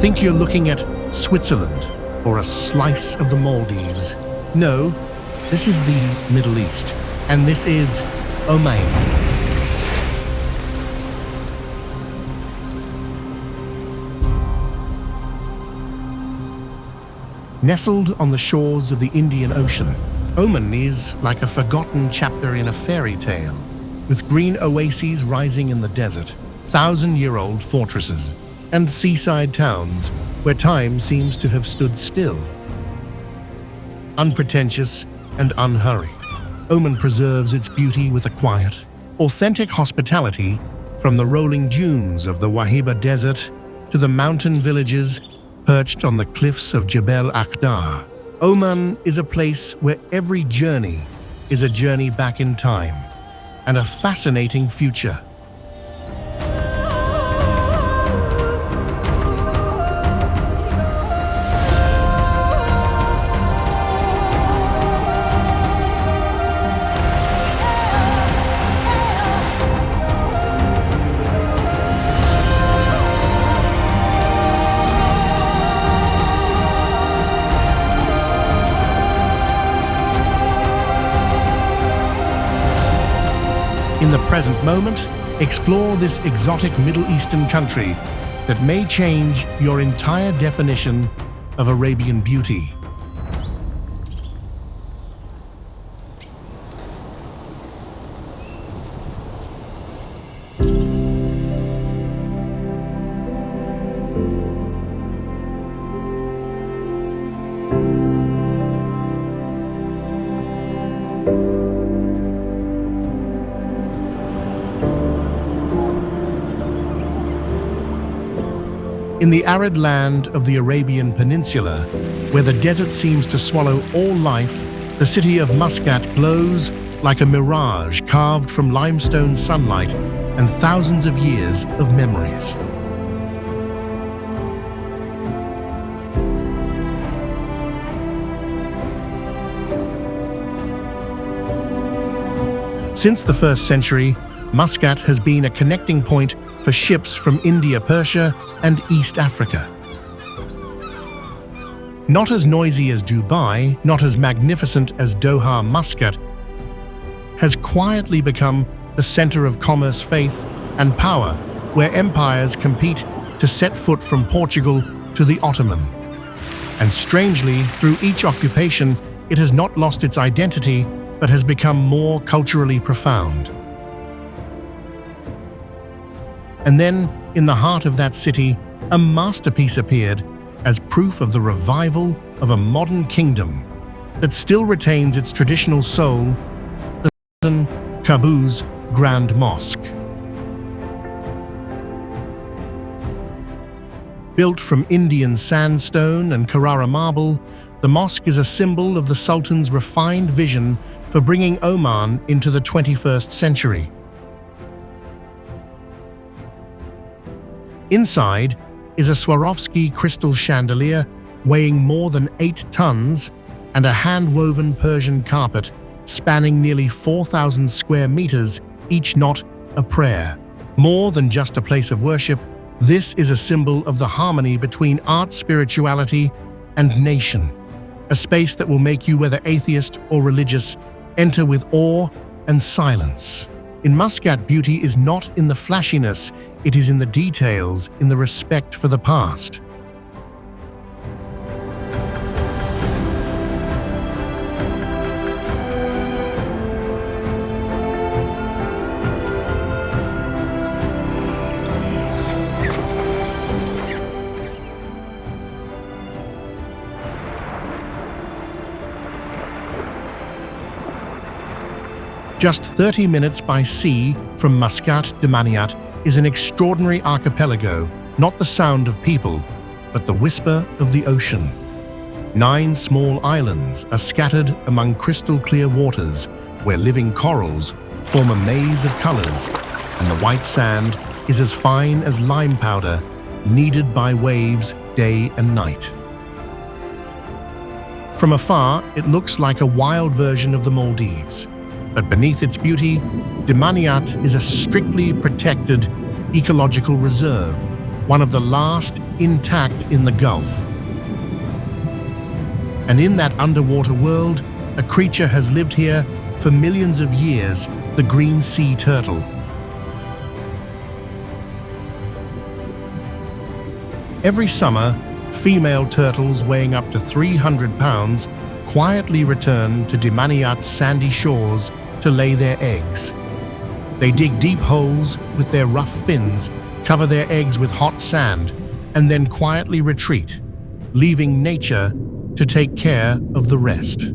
Think you're looking at Switzerland or a slice of the Maldives. No, this is the Middle East, and this is Oman. Nestled on the shores of the Indian Ocean, Oman is like a forgotten chapter in a fairy tale, with green oases rising in the desert, thousand-year-old fortresses, and seaside towns where time seems to have stood still. Unpretentious and unhurried, Oman preserves its beauty with a quiet, authentic hospitality, from the rolling dunes of the Wahiba Desert to the mountain villages perched on the cliffs of Jebel Akhdar. Oman is a place where every journey is a journey back in time and a fascinating future. In the present moment, explore this exotic Middle Eastern country that may change your entire definition of Arabian beauty. In the arid land of the Arabian Peninsula, where the desert seems to swallow all life, the city of Muscat glows like a mirage carved from limestone sunlight and thousands of years of memories. Since the 1st century, Muscat has been a connecting point for ships from India, Persia, and East Africa. Not as noisy as Dubai, not as magnificent as Doha, Muscat has quietly become the center of commerce, faith, and power, where empires compete to set foot from Portugal to the Ottoman. And strangely, through each occupation, it has not lost its identity, but has become more culturally profound. And then, in the heart of that city, a masterpiece appeared as proof of the revival of a modern kingdom that still retains its traditional soul, the Sultan Qaboos Grand Mosque. Built from Indian sandstone and Carrara marble, the mosque is a symbol of the Sultan's refined vision for bringing Oman into the 21st century. Inside is a Swarovski crystal chandelier weighing more than 8 tons and a hand-woven Persian carpet spanning nearly 4,000 square meters, each knot a prayer. More than just a place of worship, this is a symbol of the harmony between art, spirituality, and nation. A space that will make you, whether atheist or religious, enter with awe and silence. In Muscat, beauty is not in the flashiness, it is in the details, in the respect for the past. Just 30 minutes by sea from Muscat, Daymaniyat is an extraordinary archipelago, not the sound of people, but the whisper of the ocean. 9 small islands are scattered among crystal-clear waters where living corals form a maze of colors, and the white sand is as fine as lime powder, kneaded by waves day and night. From afar, it looks like a wild version of the Maldives. But beneath its beauty, Daymaniyat is a strictly protected ecological reserve, one of the last intact in the Gulf. And in that underwater world, a creature has lived here for millions of years, the green sea turtle. Every summer, female turtles weighing up to 300 pounds quietly return to Daymaniyat's sandy shores to lay their eggs. They dig deep holes with their rough fins, cover their eggs with hot sand, and then quietly retreat, leaving nature to take care of the rest.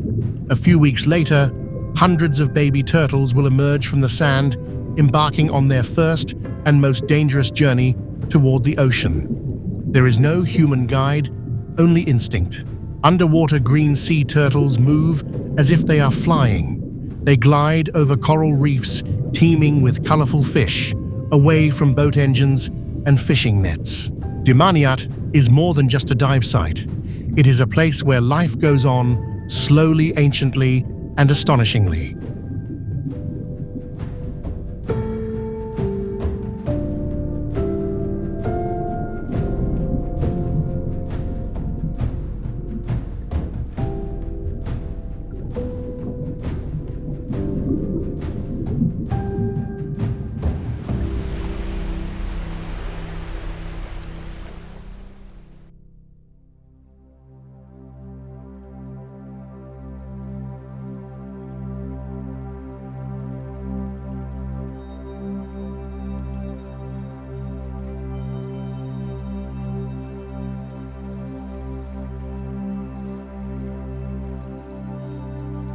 A few weeks later, hundreds of baby turtles will emerge from the sand, embarking on their first and most dangerous journey toward the ocean. There is no human guide, only instinct. Underwater green sea turtles move as if they are flying. They glide over coral reefs teeming with colorful fish, away from boat engines and fishing nets. Daymaniyat is more than just a dive site. It is a place where life goes on, slowly, anciently, and astonishingly.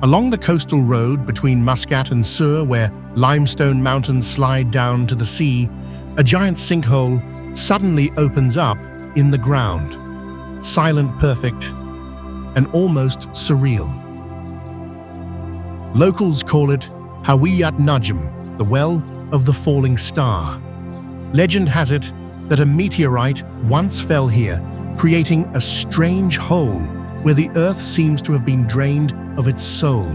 Along the coastal road between Muscat and Sur, where limestone mountains slide down to the sea, a giant sinkhole suddenly opens up in the ground, silent, perfect, and almost surreal. Locals call it Hawiyat Najm, the well of the falling star. Legend has it that a meteorite once fell here, creating a strange hole where the earth seems to have been drained of its soul.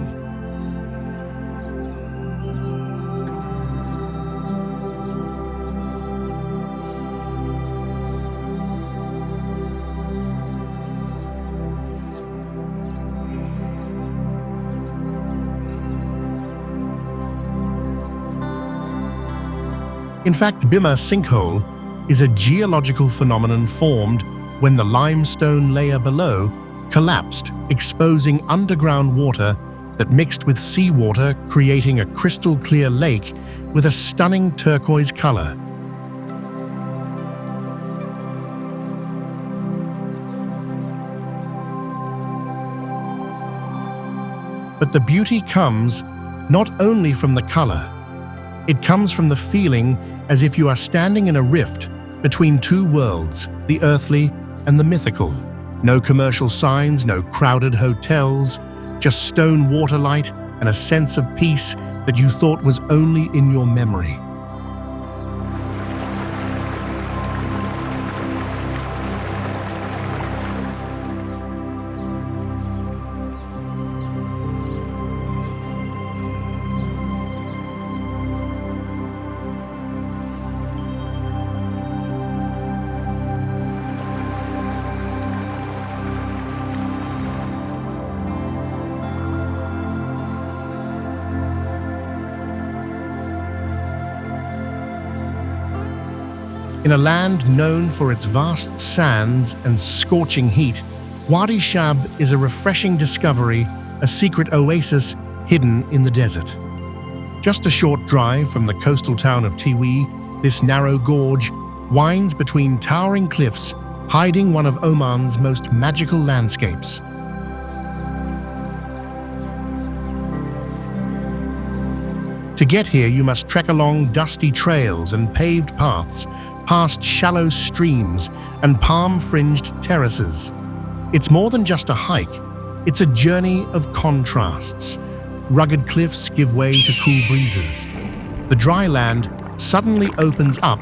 In fact, Bimmah Sinkhole is a geological phenomenon formed when the limestone layer below collapsed, exposing underground water that mixed with seawater, creating a crystal-clear lake with a stunning turquoise color. But the beauty comes not only from the color. It comes from the feeling as if you are standing in a rift between two worlds, the earthly and the mythical. No commercial signs, no crowded hotels, just stone waterlight and a sense of peace that you thought was only in your memory. In a land known for its vast sands and scorching heat, Wadi Shab is a refreshing discovery, a secret oasis hidden in the desert. Just a short drive from the coastal town of Tiwi, this narrow gorge winds between towering cliffs, hiding one of Oman's most magical landscapes. To get here, you must trek along dusty trails and paved paths, past shallow streams and palm-fringed terraces. It's more than just a hike, it's a journey of contrasts. Rugged cliffs give way to cool breezes. The dry land suddenly opens up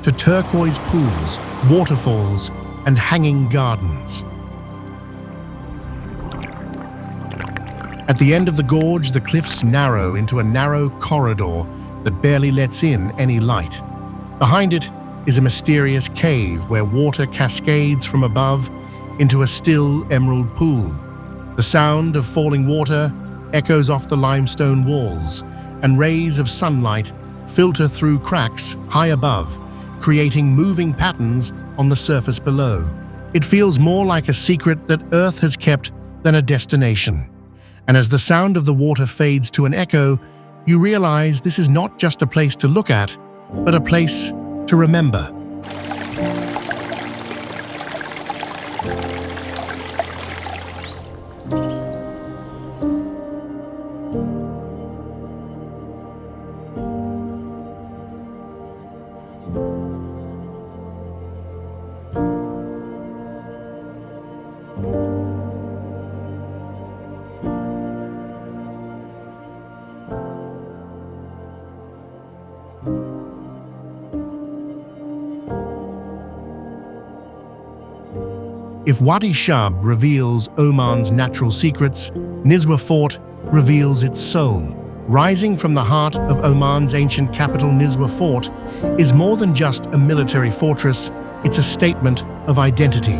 to turquoise pools, waterfalls, and hanging gardens. At the end of the gorge, the cliffs narrow into a narrow corridor that barely lets in any light. Behind it, is a mysterious cave where water cascades from above into a still emerald pool. The sound of falling water echoes off the limestone walls, and rays of sunlight filter through cracks high above, creating moving patterns on the surface below. It feels more like a secret that Earth has kept than a destination. And as the sound of the water fades to an echo, you realize this is not just a place to look at, but a place to remember. If Wadi Shab reveals Oman's natural secrets, Nizwa Fort reveals its soul. Rising from the heart of Oman's ancient capital, Nizwa Fort is more than just a military fortress, it's a statement of identity.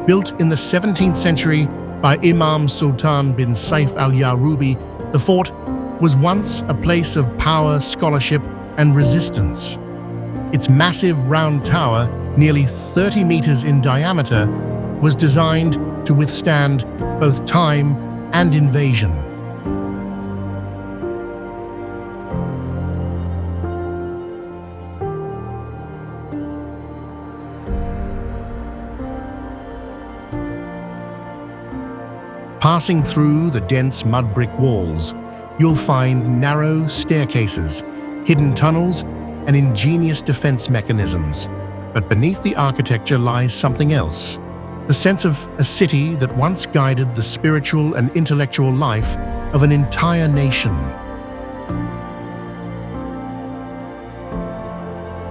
Built in the 17th century by Imam Sultan bin Saif al-Yarubi, the fort was once a place of power, scholarship, and resistance. Its massive round tower, nearly 30 meters in diameter, was designed to withstand both time and invasion. Passing through the dense mud brick walls, you'll find narrow staircases, hidden tunnels, and ingenious defense mechanisms. But beneath the architecture lies something else. The sense of a city that once guided the spiritual and intellectual life of an entire nation.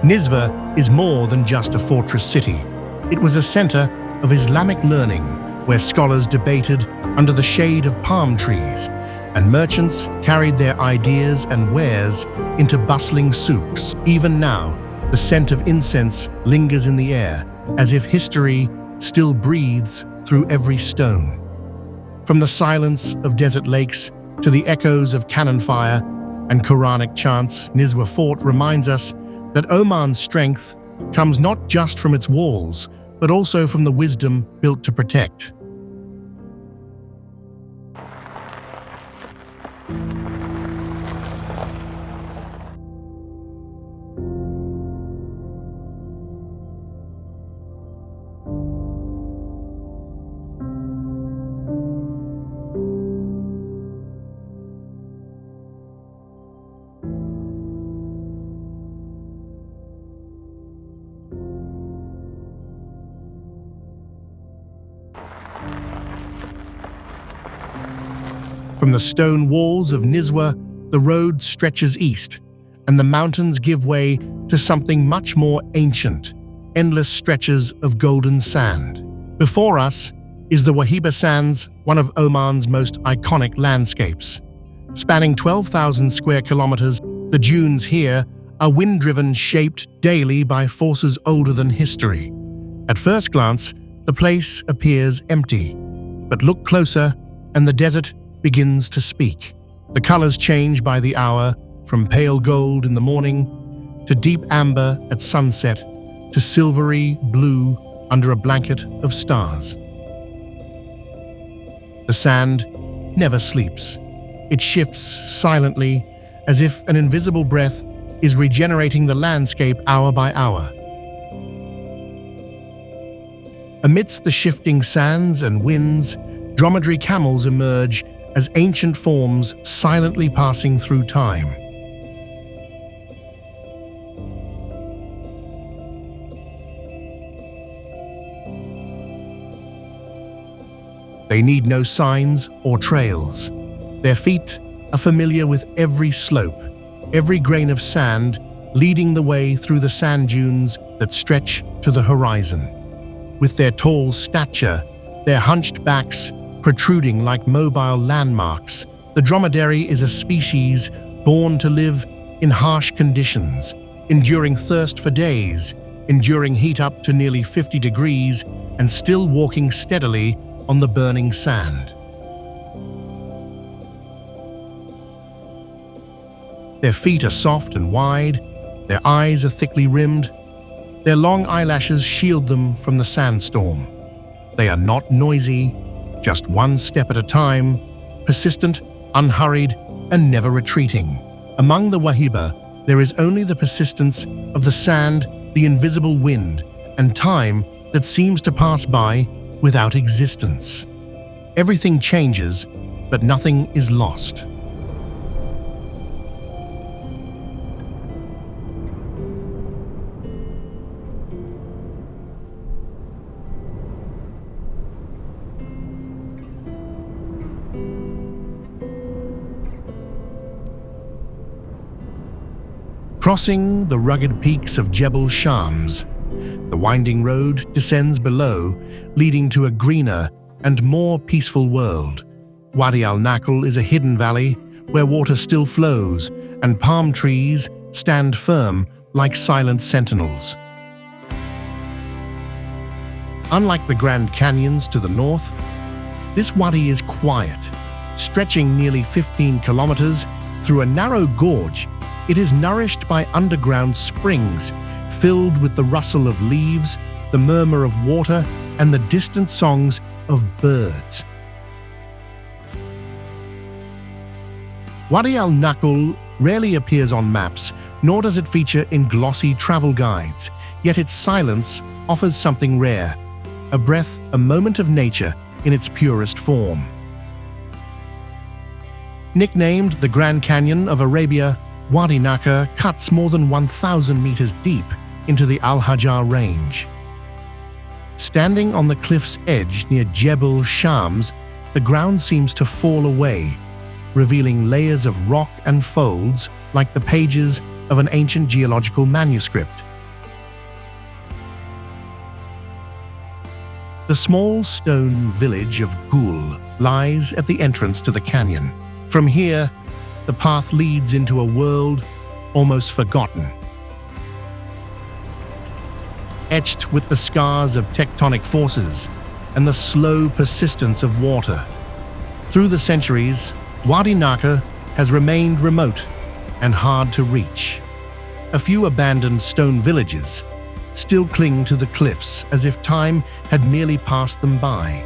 Nizwa is more than just a fortress city. It was a center of Islamic learning where scholars debated under the shade of palm trees, and merchants carried their ideas and wares into bustling souks. Even now, the scent of incense lingers in the air, as if history still breathes through every stone. From the silence of desert lakes to the echoes of cannon fire and Quranic chants, Nizwa Fort reminds us that Oman's strength comes not just from its walls, but also from the wisdom built to protect. From the stone walls of Nizwa, the road stretches east, and the mountains give way to something much more ancient, endless stretches of golden sand. Before us is the Wahiba Sands, one of Oman's most iconic landscapes. Spanning 12,000 square kilometers, the dunes here are wind-driven, shaped daily by forces older than history. At first glance, the place appears empty, but look closer and the desert begins to speak. The colors change by the hour, from pale gold in the morning to deep amber at sunset to silvery blue under a blanket of stars. The sand never sleeps. It shifts silently, as if an invisible breath is regenerating the landscape hour by hour. Amidst the shifting sands and winds, dromedary camels emerge as ancient forms silently passing through time. They need no signs or trails. Their feet are familiar with every slope, every grain of sand leading the way through the sand dunes that stretch to the horizon. With their tall stature, their hunched backs, protruding like mobile landmarks. The dromedary is a species born to live in harsh conditions, enduring thirst for days, enduring heat up to nearly 50 degrees, and still walking steadily on the burning sand. Their feet are soft and wide, their eyes are thickly rimmed, their long eyelashes shield them from the sandstorm. They are not noisy, just one step at a time, persistent, unhurried, and never retreating. Among the Wahiba, there is only the persistence of the sand, the invisible wind, and time that seems to pass by without existence. Everything changes, but nothing is lost. Crossing the rugged peaks of Jebel Shams, the winding road descends below, leading to a greener and more peaceful world. Wadi al-Nakhl is a hidden valley where water still flows and palm trees stand firm like silent sentinels. Unlike the Grand Canyons to the north, this wadi is quiet, stretching nearly 15 kilometers through a narrow gorge. It is nourished by underground springs, filled with the rustle of leaves, the murmur of water, and the distant songs of birds. Wadi al-Nakhl rarely appears on maps, nor does it feature in glossy travel guides, yet its silence offers something rare, a breath, a moment of nature in its purest form. Nicknamed the Grand Canyon of Arabia, Wadi Nakhr cuts more than 1,000 meters deep into the Al-Hajar range. Standing on the cliff's edge near Jebel Shams, the ground seems to fall away, revealing layers of rock and folds like the pages of an ancient geological manuscript. The small stone village of Ghul lies at the entrance to the canyon. From here, the path leads into a world almost forgotten. Etched with the scars of tectonic forces and the slow persistence of water. Through the centuries, Wadi Nakhr has remained remote and hard to reach. A few abandoned stone villages still cling to the cliffs as if time had merely passed them by.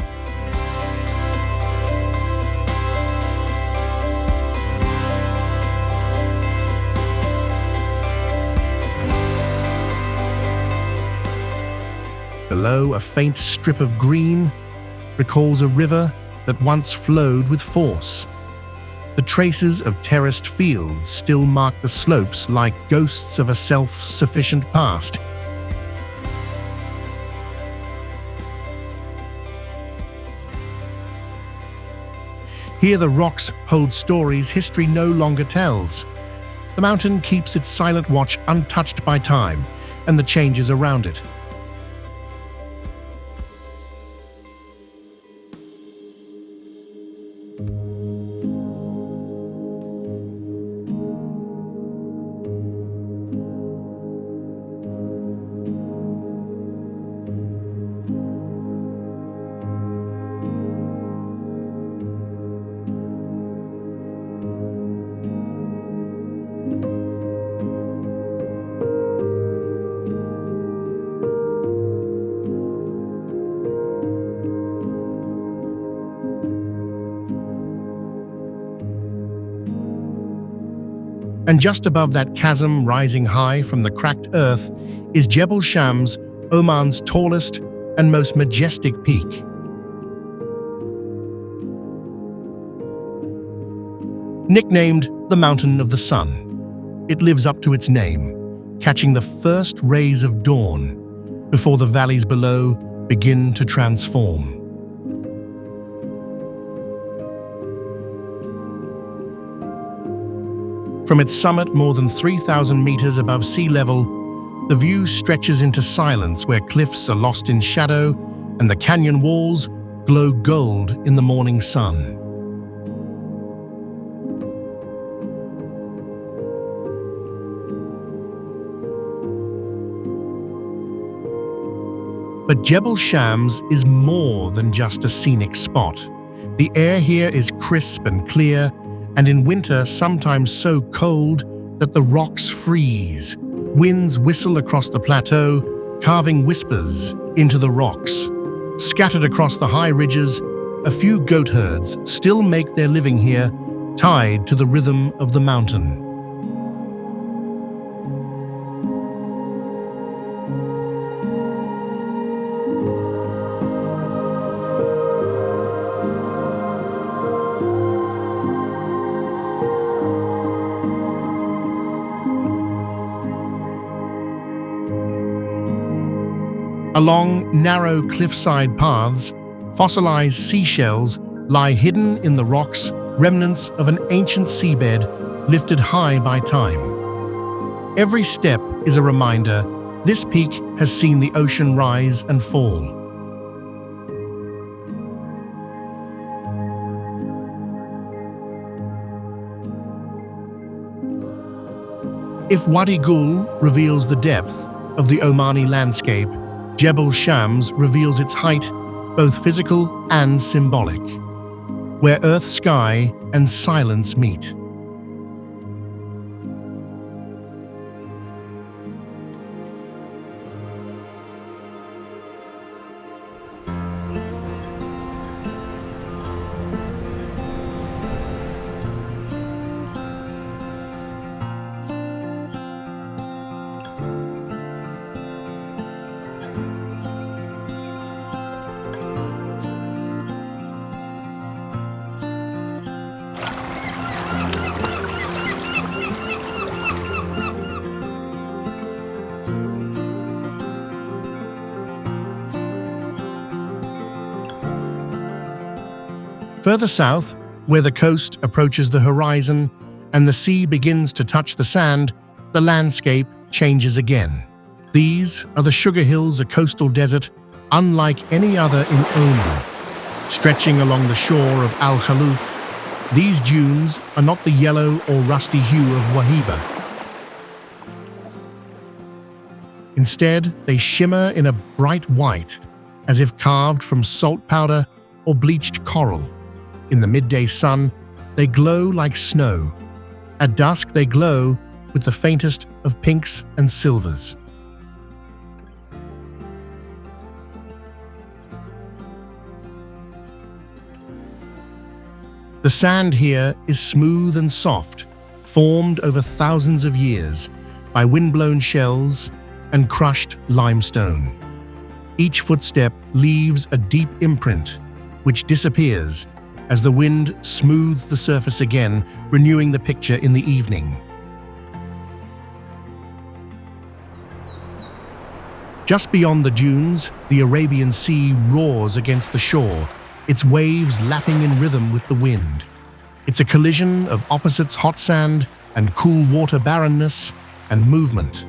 Below, a faint strip of green recalls a river that once flowed with force. The traces of terraced fields still mark the slopes like ghosts of a self-sufficient past. Here the rocks hold stories history no longer tells. The mountain keeps its silent watch untouched by time and the changes around it. And just above that chasm rising high from the cracked earth is Jebel Shams, Oman's tallest and most majestic peak. Nicknamed the Mountain of the Sun, it lives up to its name, catching the first rays of dawn before the valleys below begin to transform. From its summit more than 3,000 meters above sea level, the view stretches into silence where cliffs are lost in shadow and the canyon walls glow gold in the morning sun. But Jebel Shams is more than just a scenic spot. The air here is crisp and clear, and in winter sometimes so cold that the rocks freeze. Winds whistle across the plateau, carving whispers into the rocks. Scattered across the high ridges, a few goat herds still make their living here, tied to the rhythm of the mountain. Along narrow cliffside paths, fossilized seashells lie hidden in the rocks, remnants of an ancient seabed lifted high by time. Every step is a reminder this peak has seen the ocean rise and fall. If Wadi Gul reveals the depth of the Omani landscape, Jebel Shams reveals its height, both physical and symbolic, where earth, sky, and silence meet. Further south, where the coast approaches the horizon and the sea begins to touch the sand, the landscape changes again. These are the Sugar Hills, a coastal desert unlike any other in Oman. Stretching along the shore of Al Khalouf, these dunes are not the yellow or rusty hue of Wahiba. Instead, they shimmer in a bright white, as if carved from salt powder or bleached coral. In the midday sun, they glow like snow. At dusk, they glow with the faintest of pinks and silvers. The sand here is smooth and soft, formed over thousands of years by windblown shells and crushed limestone. Each footstep leaves a deep imprint, which disappears as the wind smooths the surface again, renewing the picture in the evening. Just beyond the dunes, the Arabian Sea roars against the shore, its waves lapping in rhythm with the wind. It's a collision of opposites: hot sand and cool water, barrenness and movement.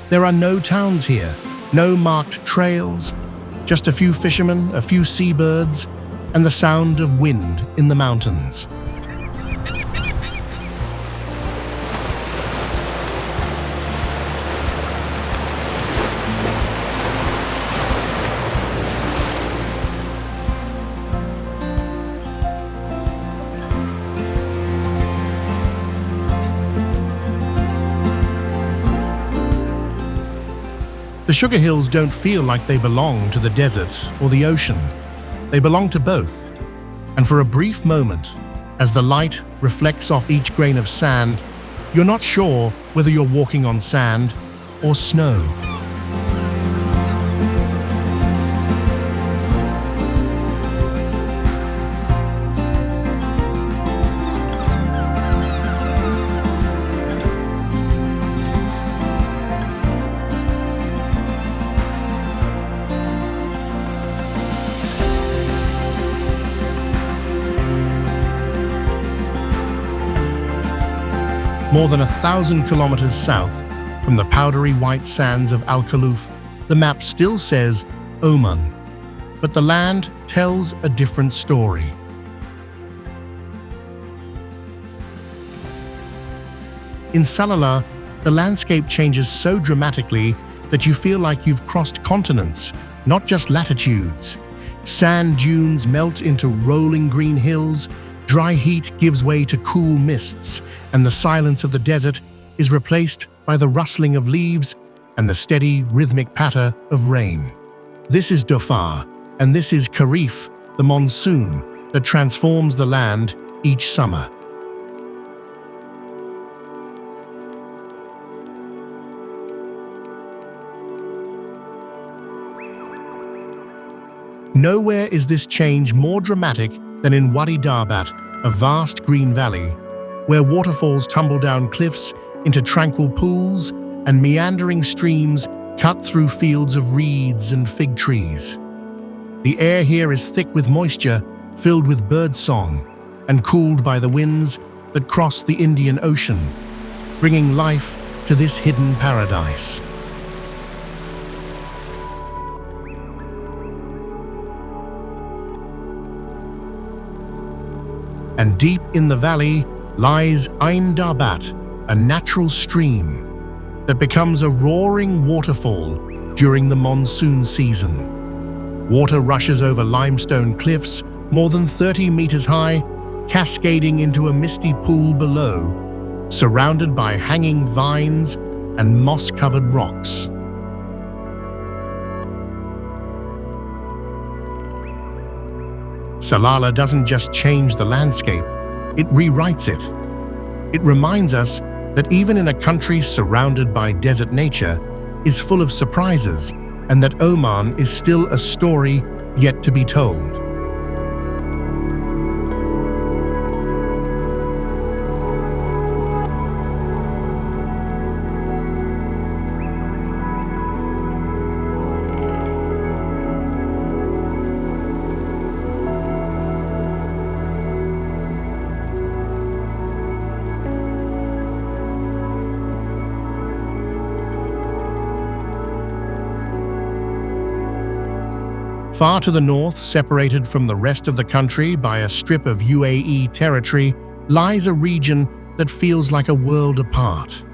There are no towns here, no marked trails, just a few fishermen, a few seabirds, and the sound of wind in the mountains. The Sugar Hills don't feel like they belong to the desert or the ocean. They belong to both. And for a brief moment, as the light reflects off each grain of sand, you're not sure whether you're walking on sand or snow. More than 1,000 kilometers south, from the powdery white sands of Al-Khalouf, the map still says Oman, but the land tells a different story. In Salalah, the landscape changes so dramatically that you feel like you've crossed continents, not just latitudes. Sand dunes melt into rolling green hills, dry heat gives way to cool mists, and the silence of the desert is replaced by the rustling of leaves and the steady, rhythmic patter of rain. This is Dhofar, and this is Kharif, the monsoon that transforms the land each summer. Nowhere is this change more dramatic than in Wadi Darbat, a vast green valley, where waterfalls tumble down cliffs into tranquil pools and meandering streams cut through fields of reeds and fig trees. The air here is thick with moisture, filled with bird song, and cooled by the winds that cross the Indian Ocean, bringing life to this hidden paradise. And deep in the valley lies Ain Darbat, a natural stream that becomes a roaring waterfall during the monsoon season. Water rushes over limestone cliffs more than 30 meters high, cascading into a misty pool below, surrounded by hanging vines and moss-covered rocks. Salalah doesn't just change the landscape, it rewrites it. It reminds us that even in a country surrounded by desert nature is full of surprises, and that Oman is still a story yet to be told. Far to the north, separated from the rest of the country by a strip of UAE territory, lies a region that feels like a world apart.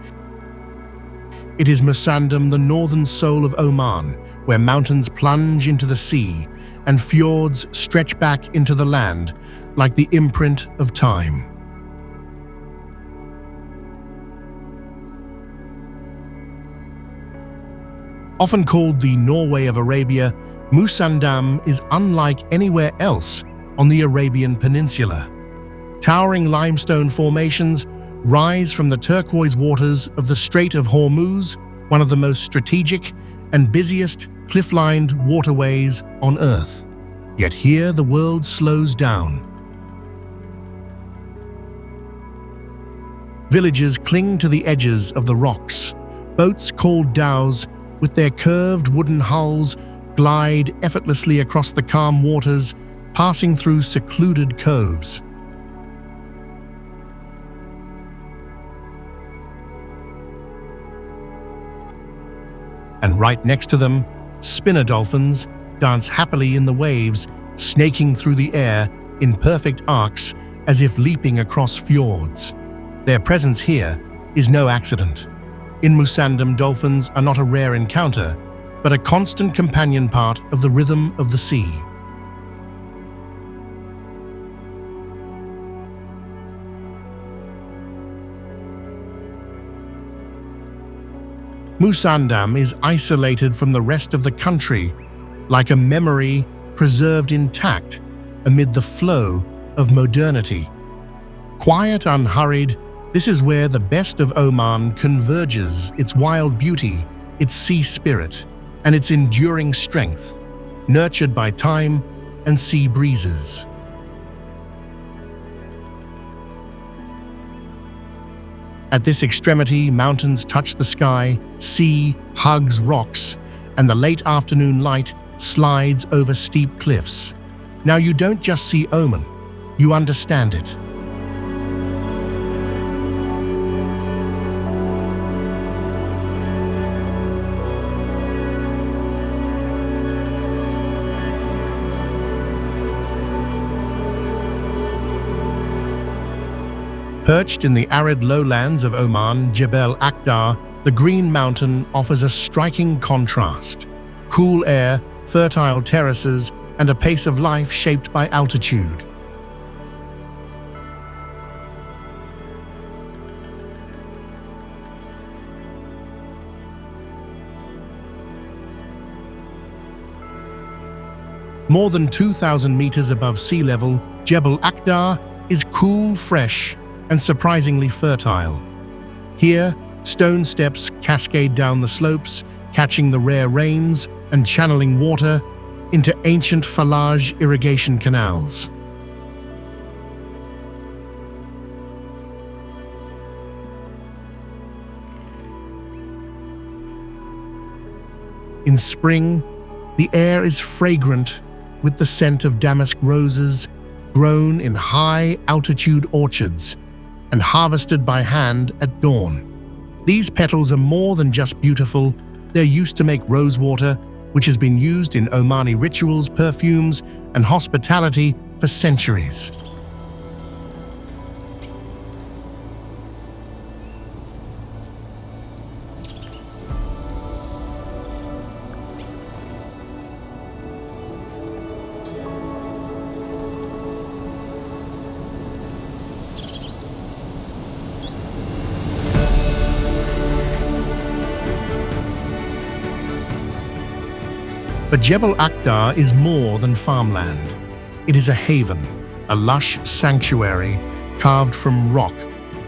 It is Musandam, the northern soul of Oman, where mountains plunge into the sea and fjords stretch back into the land like the imprint of time. Often called the Norway of Arabia, Musandam is unlike anywhere else on the Arabian Peninsula. Towering limestone formations rise from the turquoise waters of the Strait of Hormuz, one of the most strategic and busiest cliff-lined waterways on Earth. Yet here the world slows down. Villages cling to the edges of the rocks. Boats called dhows, with their curved wooden hulls, glide effortlessly across the calm waters, passing through secluded coves. And right next to them, spinner dolphins dance happily in the waves, snaking through the air in perfect arcs as if leaping across fjords. Their presence here is no accident. In Musandam, dolphins are not a rare encounter, but a constant companion part of the rhythm of the sea. Musandam is isolated from the rest of the country, like a memory preserved intact amid the flow of modernity. Quiet, unhurried, this is where the best of Oman converges: its wild beauty, its sea spirit, and its enduring strength, nurtured by time and sea breezes. At this extremity, mountains touch the sky, sea hugs rocks, and the late afternoon light slides over steep cliffs. Now you don't just see Oman, you understand it. Perched in the arid lowlands of Oman, Jebel Akhdar, the Green Mountain offers a striking contrast. Cool air, fertile terraces, and a pace of life shaped by altitude. More than 2,000 meters above sea level, Jebel Akhdar is cool, fresh, and surprisingly fertile. Here, stone steps cascade down the slopes, catching the rare rains and channeling water into ancient Falaj irrigation canals. In spring, the air is fragrant with the scent of damask roses grown in high-altitude orchards and harvested by hand at dawn. These petals are more than just beautiful, they're used to make rosewater, which has been used in Omani rituals, perfumes, and hospitality for centuries. But Jebel Akhdar is more than farmland. It is a haven, a lush sanctuary carved from rock,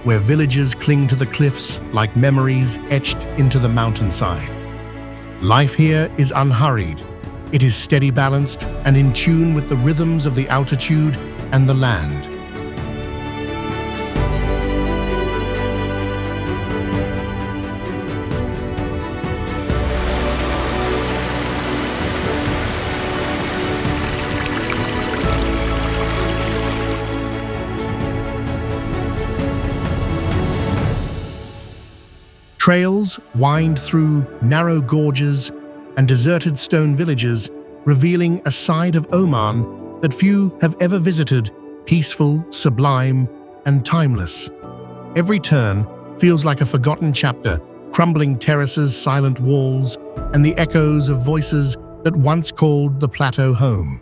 where villages cling to the cliffs like memories etched into the mountainside. Life here is unhurried. It is steady balanced and in tune with the rhythms of the altitude and the land. Trails wind through narrow gorges and deserted stone villages, revealing a side of Oman that few have ever visited, peaceful, sublime, and timeless. Every turn feels like a forgotten chapter, crumbling terraces, silent walls, and the echoes of voices that once called the plateau home.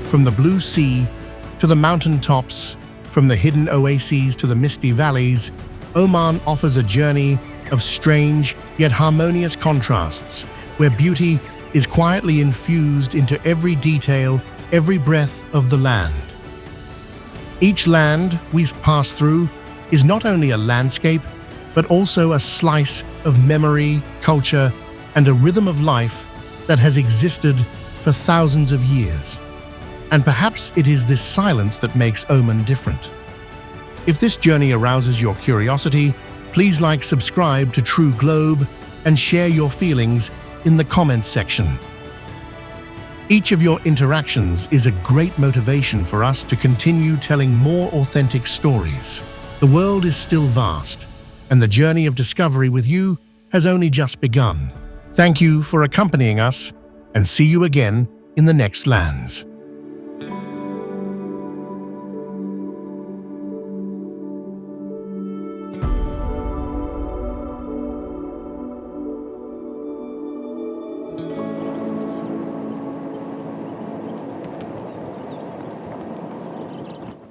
From the blue sea to the mountain tops, from the hidden oases to the misty valleys, Oman offers a journey of strange yet harmonious contrasts, where beauty is quietly infused into every detail, every breath of the land. Each land we've passed through is not only a landscape, but also a slice of memory, culture, and a rhythm of life that has existed for thousands of years. And perhaps it is this silence that makes Oman different. If this journey arouses your curiosity, please like, subscribe to True Globe, and share your feelings in the comments section. Each of your interactions is a great motivation for us to continue telling more authentic stories. The world is still vast, and the journey of discovery with you has only just begun. Thank you for accompanying us, and see you again in the next lands.